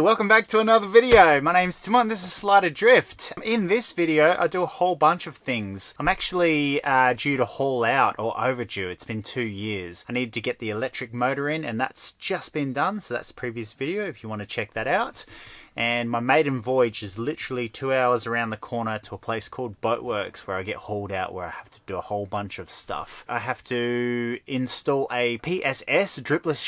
welcome back to another video. My name's Tymon, this is Slider Drift. In this video, I do a whole bunch of things. I'm actually due to haul out, or overdue. It's been 2 years. I needed to get the electric motor in, and that's just been done, so that's the previous video if you want to check that out. And my maiden voyage is literally 2 hours around the corner to a place called Boatworks, where I get hauled out, where I have to do a whole bunch of stuff. I have to install a PSS, Dripless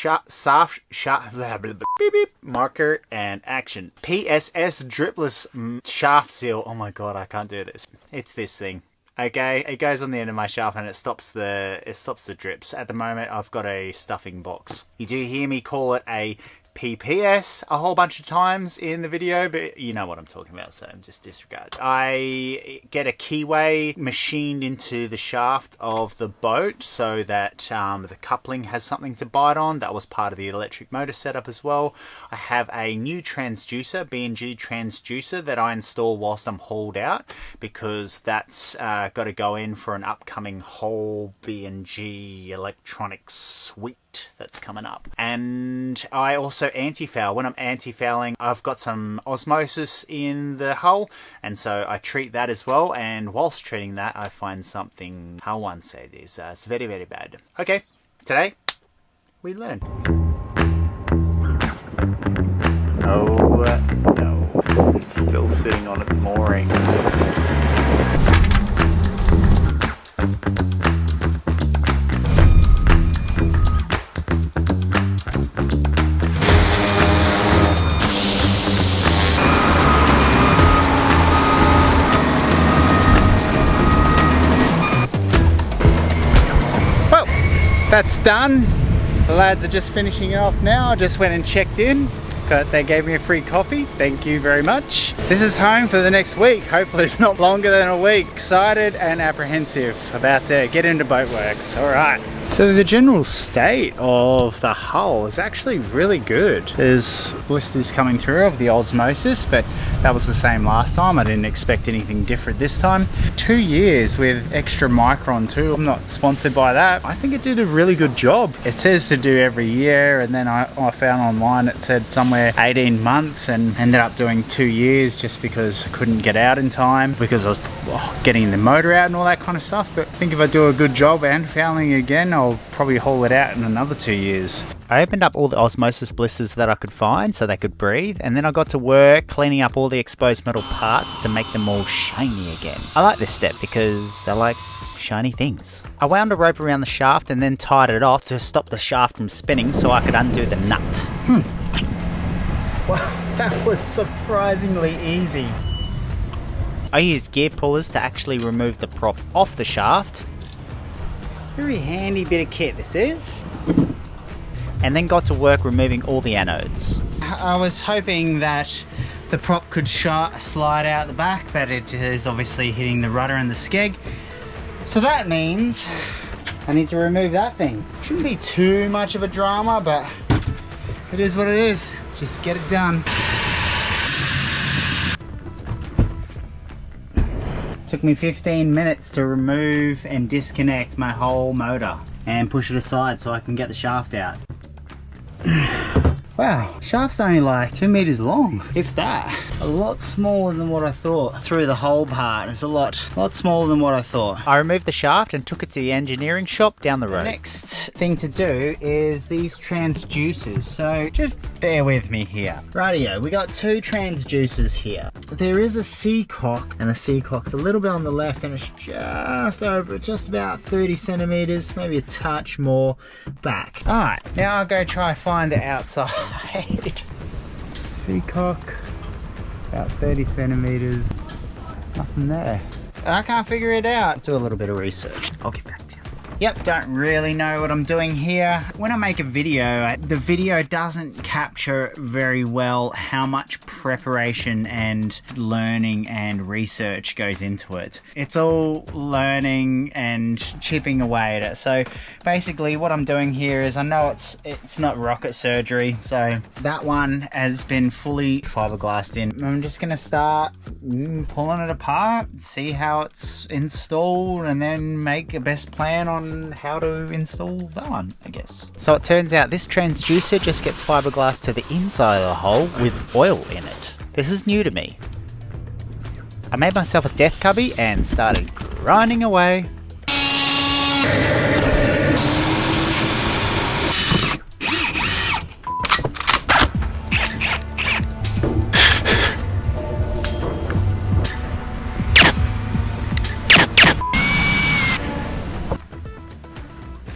marker and action. PSS Dripless shaft seal. Oh my god, I can't do this. It's this thing. Okay, it goes on the end of my shaft and it stops the drips. At the moment, I've got a stuffing box. You do hear me call it a PPS a whole bunch of times in the video, but you know what I'm talking about, so just disregard. I get a keyway machined into the shaft of the boat so that the coupling has something to bite on. That was part of the electric motor setup as well. I have a new transducer, Bandg transducer, that I install whilst I'm hauled out, because that's got to go in for an upcoming whole Bandg electronics suite that's coming up. And I also anti-foul. When I'm anti-fouling, I've got some osmosis in the hull, and so I treat that as well, and whilst treating that I find something, how one say this, it's very, very bad. Okay, today we learn. Oh no, it's still sitting on its mooring. That's done. The lads are just finishing it off now. I just went and checked in. They gave me a free coffee. Thank you very much. This is home for the next week. Hopefully it's not longer than a week. Excited and apprehensive about to get into Boatworks. All right. So the general state of the hull is actually really good. There's blisters coming through of the osmosis, but that was the same last time. I didn't expect anything different this time. 2 years with Extra-Micron too. I'm not sponsored by that. I think it did a really good job. It says to do every year, and then I found online it said somewhere 18 months, and ended up doing 2 years just because I couldn't get out in time because I was getting the motor out and all that kind of stuff. But I think if I do a good job and fouling again, I'll probably haul it out in another 2 years. I opened up all the osmosis blisters that I could find so they could breathe, and then I got to work cleaning up all the exposed metal parts to make them all shiny again. I like this step because I like shiny things. I wound a rope around the shaft and then tied it off to stop the shaft from spinning so I could undo the nut. Wow, that was surprisingly easy. I used gear pullers to actually remove the prop off the shaft. Very handy bit of kit this is. And then got to work removing all the anodes. I was hoping that the prop could slide out the back, but it is obviously hitting the rudder and the skeg. So that means I need to remove that thing. Shouldn't be too much of a drama, but it is what it is. Let's just get it done. Took me 15 minutes to remove and disconnect my whole motor and push it aside so I can get the shaft out. Wow, shaft's only like 2 meters long, if that. A lot smaller than what I thought. Through the whole part, it's a lot smaller than what I thought. I removed the shaft and took it to the engineering shop down the road. The next thing to do is these transducers, so just bear with me here. Rightio, we got 2 transducers here. There is a C-cock, and the C-cock's a little bit on the left, and it's just over, just about 30 centimeters, maybe a touch more back. All right, now I'll go try find the outside. C-cock, about 30 centimeters, nothing there. I can't figure it out. Do a little bit of research. I'll get back to you. Yep, don't really know what I'm doing here. When I make a video, the video doesn't capture very well how much preparation and learning and research goes into it. It's all learning and chipping away at it. So basically what I'm doing here is, I know it's not rocket surgery, so that one has been fully fiberglassed in. I'm just gonna start pulling it apart, see how it's installed, and then make a best plan on on how to install that one, I guess. So it turns out this transducer just gets fiberglass to the inside of the hole with oil in it. This is new to me. I made myself a death cubby and started grinding away.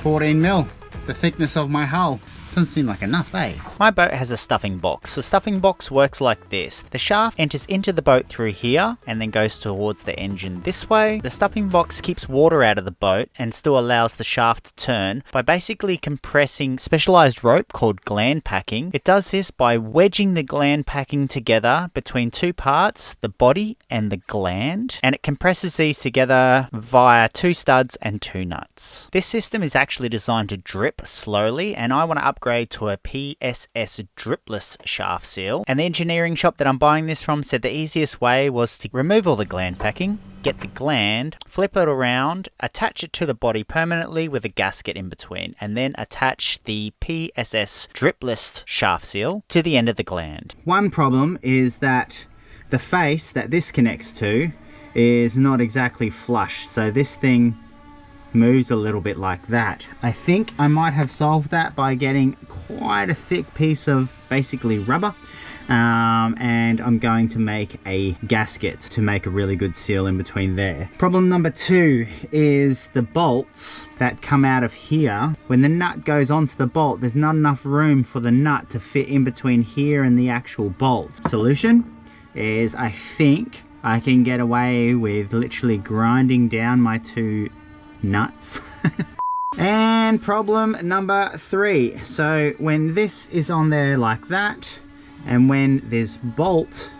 $14 the thickness of my hull. Doesn't seem like enough, eh? My boat has a stuffing box. The stuffing box works like this. The shaft enters into the boat through here and then goes towards the engine this way. The stuffing box keeps water out of the boat and still allows the shaft to turn by basically compressing specialized rope called gland packing. It does this by wedging the gland packing together between two parts, the body and the gland, and it compresses these together via 2 studs and 2 nuts. This system is actually designed to drip slowly, and I want to upgrade to a PSS dripless shaft seal, and the engineering shop that I'm buying this from said the easiest way was to remove all the gland packing, get the gland, flip it around, attach it to the body permanently with a gasket in between, and then attach the PSS dripless shaft seal to the end of the gland. One problem is that the face that this connects to is not exactly flush, so this thing moves a little bit like that. I think I might have solved that by getting quite a thick piece of basically rubber, and I'm going to make a gasket to make a really good seal in between there. Problem number 2 is the bolts that come out of here. When the nut goes onto the bolt, there's not enough room for the nut to fit in between here and the actual bolt. Solution is I think I can get away with literally grinding down my 2 nuts. And problem number 3, so when this is on there like that, and when this bolt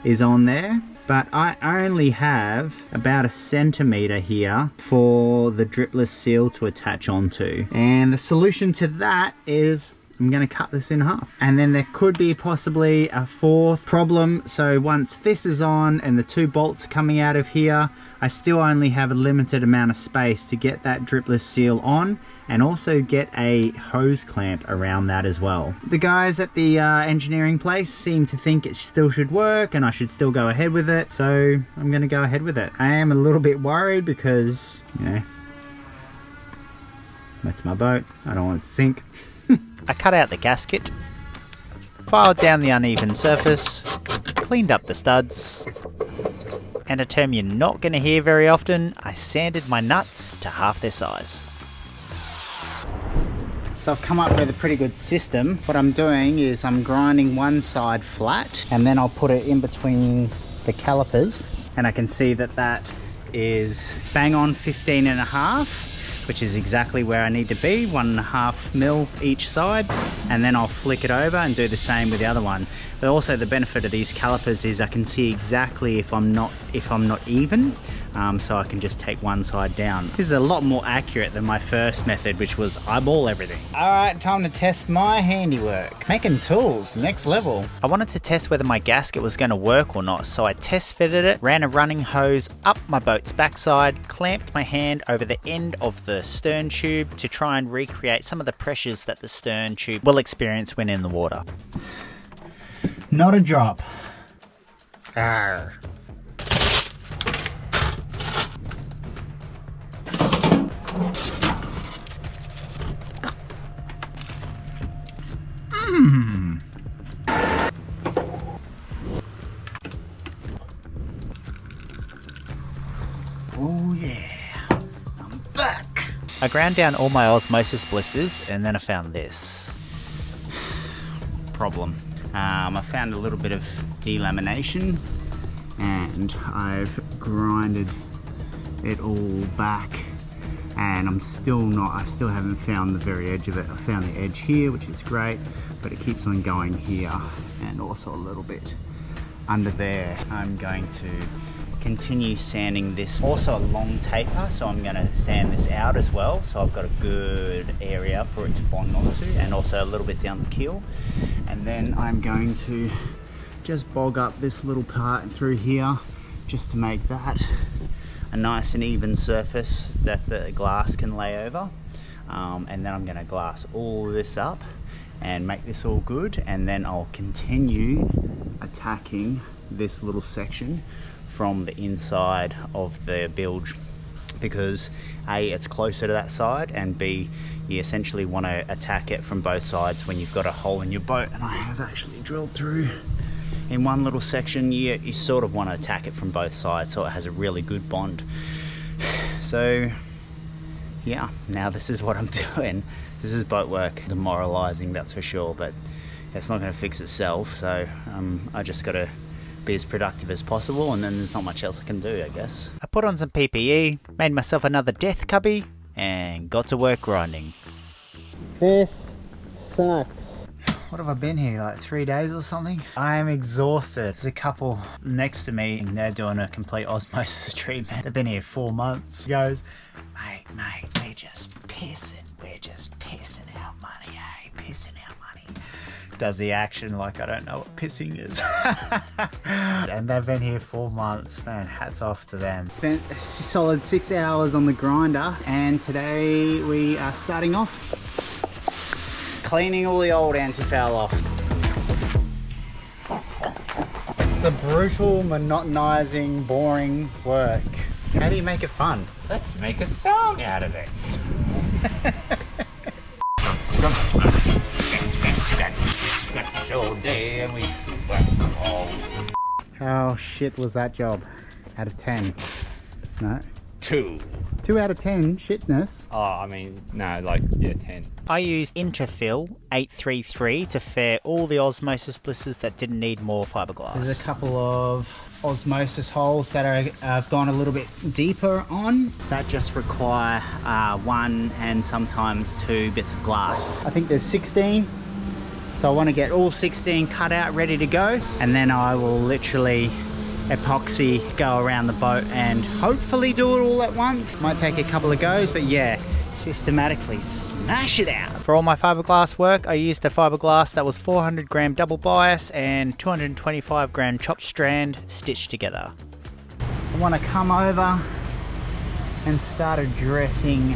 is on there, but I only have about 1 centimeter here for the dripless seal to attach onto, and the solution to that is I'm going to cut this in half. And then there could be possibly a 4th problem. So once this is on and the 2 bolts coming out of here, I still only have a limited amount of space to get that dripless seal on and also get a hose clamp around that as well. The guys at the engineering place seem to think it still should work and I should still go ahead with it. So I'm going to go ahead with it. I am a little bit worried because, you know, that's my boat. I don't want it to sink. I cut out the gasket, filed down the uneven surface, cleaned up the studs, and a term you're not going to hear very often, I sanded my nuts to half their size. So I've come up with a pretty good system. What I'm doing is I'm grinding one side flat and then I'll put it in between the calipers, and I can see that that is bang on 15.5, which is exactly where I need to be, 1.5 mil each side, and then I'll flick it over and do the same with the other one. But also the benefit of these calipers is I can see exactly if I'm not even, so I can just take one side down. This is a lot more accurate than my first method, which was eyeball everything. All right, time to test my handiwork. Making tools, next level. I wanted to test whether my gasket was going to work or not, so I test fitted it, ran a running hose up my boat's backside, clamped my hand over the end of the stern tube to try and recreate some of the pressures that the stern tube will experience when in the water. Not a drop. Arr. Oh yeah, I'm back. I ground down all my Osmosis blisters and then I found this problem. I found a little bit of de-lamination and I've grinded it all back, and I still haven't found the very edge of it. I found the edge here, which is great, but it keeps on going here and also a little bit under there. I'm going to continue sanding this. Also a long taper, so I'm going to sand this out as well, so I've got a good area for it to bond onto, and also a little bit down the keel. And then I'm going to just bog up this little part through here just to make that a nice and even surface that the glass can lay over. And then I'm going to glass all this up and make this all good, and then I'll continue attacking this little section from the inside of the bilge, because A, it's closer to that side, and B, you essentially want to attack it from both sides when you've got a hole in your boat. And I have actually drilled through in one little section. You sort of want to attack it from both sides so it has a really good bond. So yeah, now this is what I'm doing. This is boat work, demoralizing, that's for sure, but it's not going to fix itself, so I just got to be as productive as possible, and then there's not much else I can do, I guess. I put on some PPE, made myself another death cubby, and got to work grinding. This sucks. What have I been here, like 3 days or something? I am exhausted. There's a couple next to me and they're doing a complete osmosis treatment. They've been here 4 months. He goes, mate, we're just pissing out money, eh? Pissing out money. Does the action like I don't know what pissing is. And they've been here 4 months, man, hats off to them. Spent a solid 6 hours on the grinder, and today we are starting off cleaning all the old antifoul off. It's the brutal, monotonizing, boring work. How do you make it fun? Let's make a song out of it. All day and we How shit was that job? Out of 10? No. 2. 2 out of 10 shitness. Oh, I mean, no, like, yeah, 10. I used Interfill 833 to fair all the osmosis blisters that didn't need more fiberglass. There's a couple of osmosis holes that I've gone a little bit deeper on that just require 1 and sometimes 2 bits of glass. I think there's 16. So I want to get all 16 cut out, ready to go, and then I will literally epoxy, go around the boat and hopefully do it all at once. Might take a couple of goes, but yeah, systematically smash it out. For all my fiberglass work, I used a fiberglass that was 400 gram double bias and 225 gram chopped strand stitched together. I want to come over and start addressing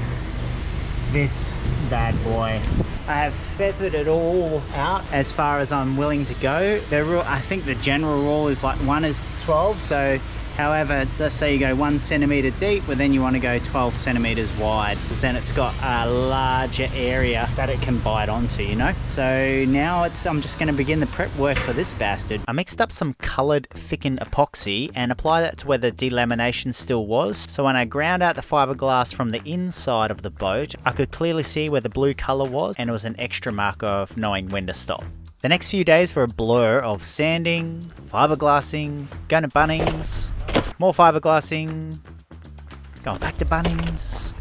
this bad boy. I have feathered it all out as far as I'm willing to go. The rule, I think the general rule is like 1 is 12, so however, let's say you go 1 centimeter deep, but then you want to go 12 centimeters wide, because then it's got a larger area that it can bite onto, you know? So now I'm just going to begin the prep work for this bastard. I mixed up some colored thickened epoxy and applied that to where the delamination still was. So when I ground out the fiberglass from the inside of the boat, I could clearly see where the blue color was, and it was an extra marker of knowing when to stop. The next few days were a blur of sanding, fiberglassing, going to Bunnings, more fiberglassing, going back to Bunnings,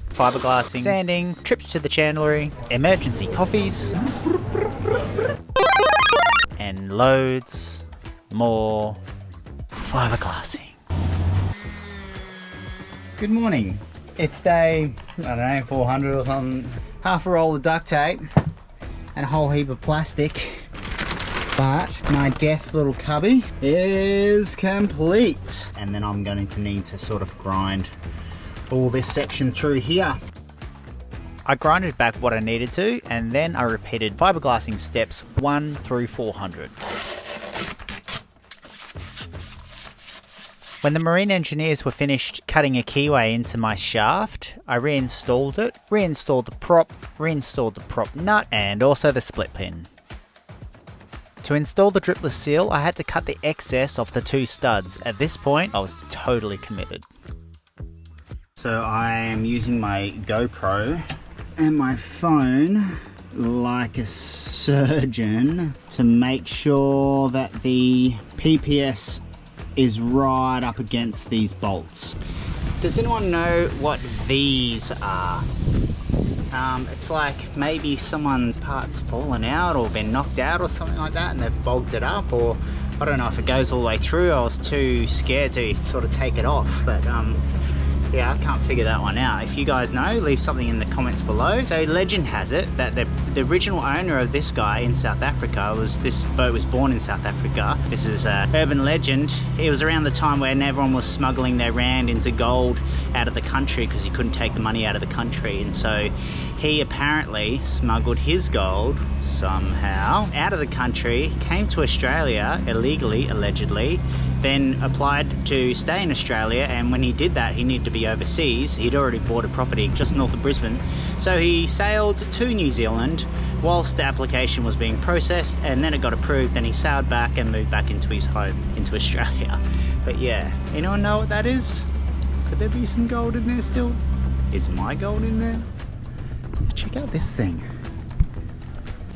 fiberglassing, sanding, trips to the chandlery, emergency coffees, and loads more fiberglassing. Good morning. It's day, I don't know, 400 or something. Half a roll of duct tape and a whole heap of plastic. But my death little cubby is complete. And then I'm going to need to sort of grind all this section through here. I grinded back what I needed to, and then I repeated fiberglassing steps 1 through 400. When the marine engineers were finished cutting a keyway into my shaft, I reinstalled it, reinstalled the prop nut, and also the split pin. To install the dripless seal, I had to cut the excess off the 2 studs. At this point, I was totally committed. So I am using my GoPro and my phone like a surgeon to make sure that the PPS is right up against these bolts. Does anyone know what these are? It's like maybe someone's part's fallen out or been knocked out or something like that, and they've bogged it up, or I don't know if it goes all the way through. I was too scared to sort of take it off, but yeah, I can't figure that one out. If you guys know, leave something in the comments below. So legend has it that The original owner of this guy in South Africa this boat was born in South Africa. This is an urban legend. It was around the time when everyone was smuggling their rand into gold out of the country because you couldn't take the money out of the country, and so he apparently smuggled his gold somehow out of the country, came to Australia illegally, allegedly, then applied to stay in Australia, and when he did that he needed to be overseas. He'd already bought a property just north of Brisbane, so he sailed to New Zealand whilst the application was being processed, and then it got approved, and he sailed back and moved back into his home, into Australia. But yeah, anyone know what that is? Could there be some gold in there still? Is my gold in there? Check out this thing.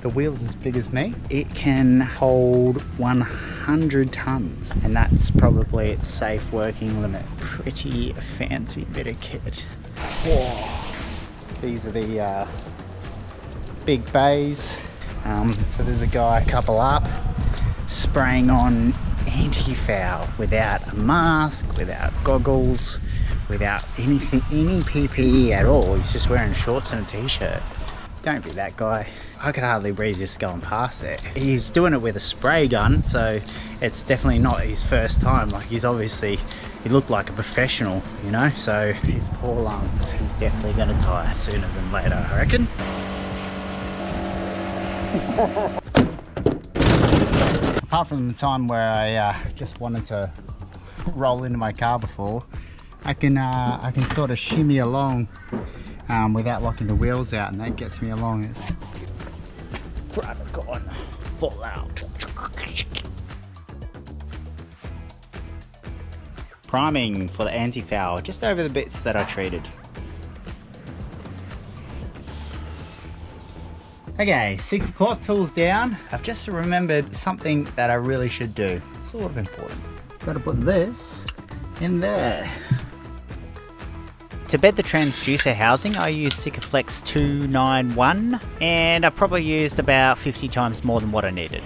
The wheel's as big as me. It can hold 100 tons, and that's probably its safe working limit. Pretty fancy bit of kit. Whoa. These are the big bays. So there's a guy a couple up spraying on antifoul without a mask, without goggles, without anything, any PPE at all. He's just wearing shorts and a t-shirt. Don't be that guy. I could hardly breathe just going past it. He's doing it with a spray gun, so it's definitely not his first time. Like, he looked like a professional, you know? So his poor lungs, he's definitely gonna die sooner than later, I reckon. Apart from the time where I just wanted to roll into my car before, I can sort of shimmy along without locking the wheels out, and that gets me along. It's gone full out. Priming for the anti-foul, just over the bits that I treated. Okay, 6 o'clock, tools down. I've just remembered something that I really should do. It's sort of important. Gotta put this in there. To bed the transducer housing, I used Sikaflex 291, and I probably used about 50 times more than what I needed.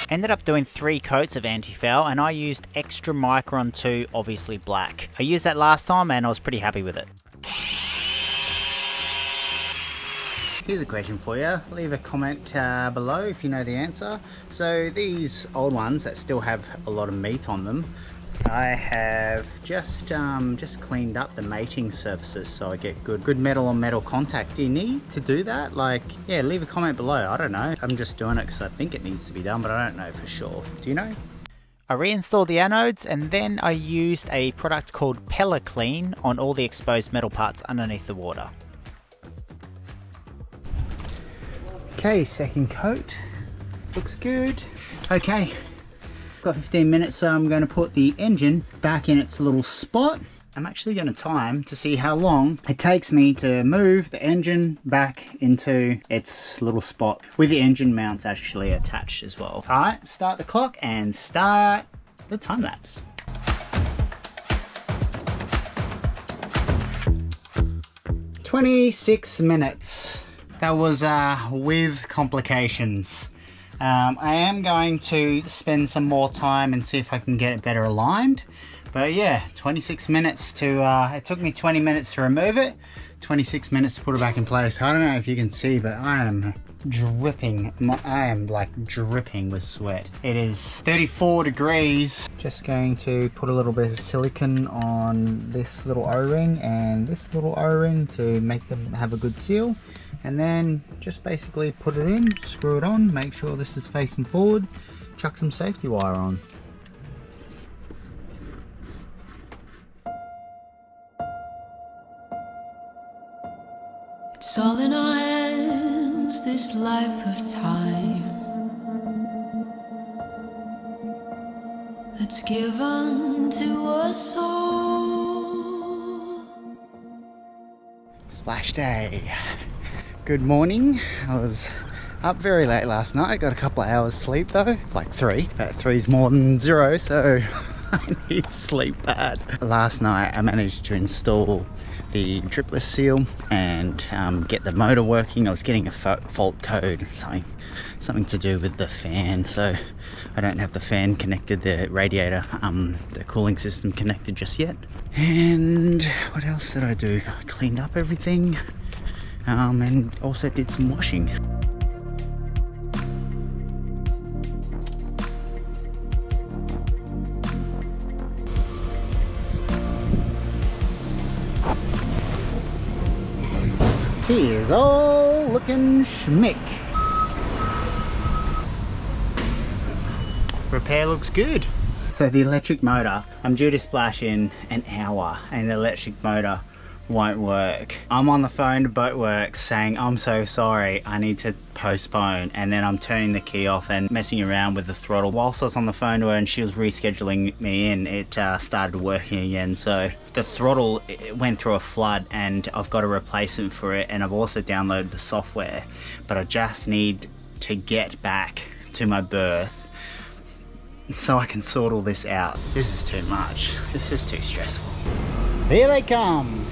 Ended up doing 3 coats of anti-foul, and I used Extra-Micron 2, obviously black. I used that last time and I was pretty happy with it. Here's a question for you. Leave a comment below if you know the answer. So these old ones that still have a lot of meat on them, I have just cleaned up the mating surfaces so I get good metal on metal contact. Do you need to do that? Like, yeah, leave a comment below. I don't know. I'm just doing it because I think it needs to be done, but I don't know for sure. Do you know? I reinstalled the anodes, and then I used a product called Clean on all the exposed metal parts underneath the water. Okay, second coat. Looks good. Okay. Got 15 minutes, so I'm going to put the engine back in its little spot. I'm actually going to time to see how long it takes me to move the engine back into its little spot, with the engine mounts actually attached as well. Alright, start the clock and start the time lapse. "26 minutes. That was with complications. I am going to spend some more time and see if I can get it better aligned. But yeah, 26 minutes to, it took me 20 minutes to remove it, 26 minutes to put it back in place. I don't know if you can see, but I am dripping. I am like dripping with sweat. It is 34 degrees. Just going to put a little bit of silicone on this little O-ring and this little O-ring to make them have a good seal. And then just basically put it in, screw it on, make sure this is facing forward, chuck some safety wire on. It's all in our hands, this life of time that's given to us all. Splash day. Good morning. I was up very late last night. I got a couple of hours sleep though, like 3. 3's more than 0, so I need sleep bad. Last night I managed to install the Dripless seal and get the motor working. I was getting a fault code, something to do with the fan, so I don't have the fan connected, the radiator, the cooling system connected just yet. And what else did I do? I cleaned up everything and also did some washing. She is all looking schmick. Repair looks good. So the electric motor, I'm due to splash in an hour and the electric motor won't work. I'm on the phone to Boatworks saying, I'm so sorry, I need to postpone, and then I'm turning the key off and messing around with the throttle. Whilst I was on the phone to her and she was rescheduling me in, it started working again. So the throttle, it went through a flood and I've got a replacement for it, and I've also downloaded the software, but I just need to get back to my berth so I can sort all this out. This is too much. This is too stressful. Here they come.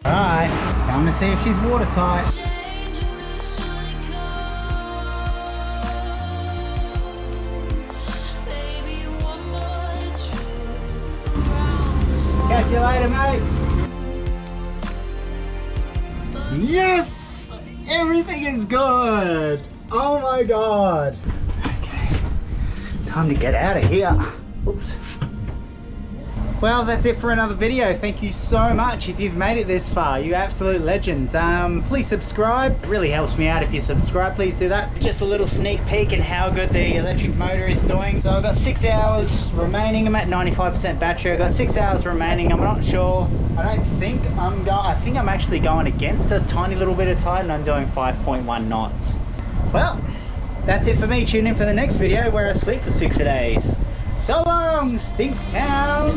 Alright, time to see if she's watertight. Catch you later, mate. Yes! Everything is good! Oh my god! Okay, time to get out of here. Oops. Well, that's it for another video. Thank you so much if you've made it this far. You absolute legends. Please subscribe. It really helps me out if you subscribe. Please do that. Just a little sneak peek at how good the electric motor is doing. So I've got 6 hours remaining. I'm at 95% battery. I've got 6 hours remaining. I'm not sure. I think I'm actually going against a tiny little bit of tide, and I'm doing 5.1 knots. Well, that's it for me. Tune in for the next video where I sleep for 6 days. So long, Stink Town!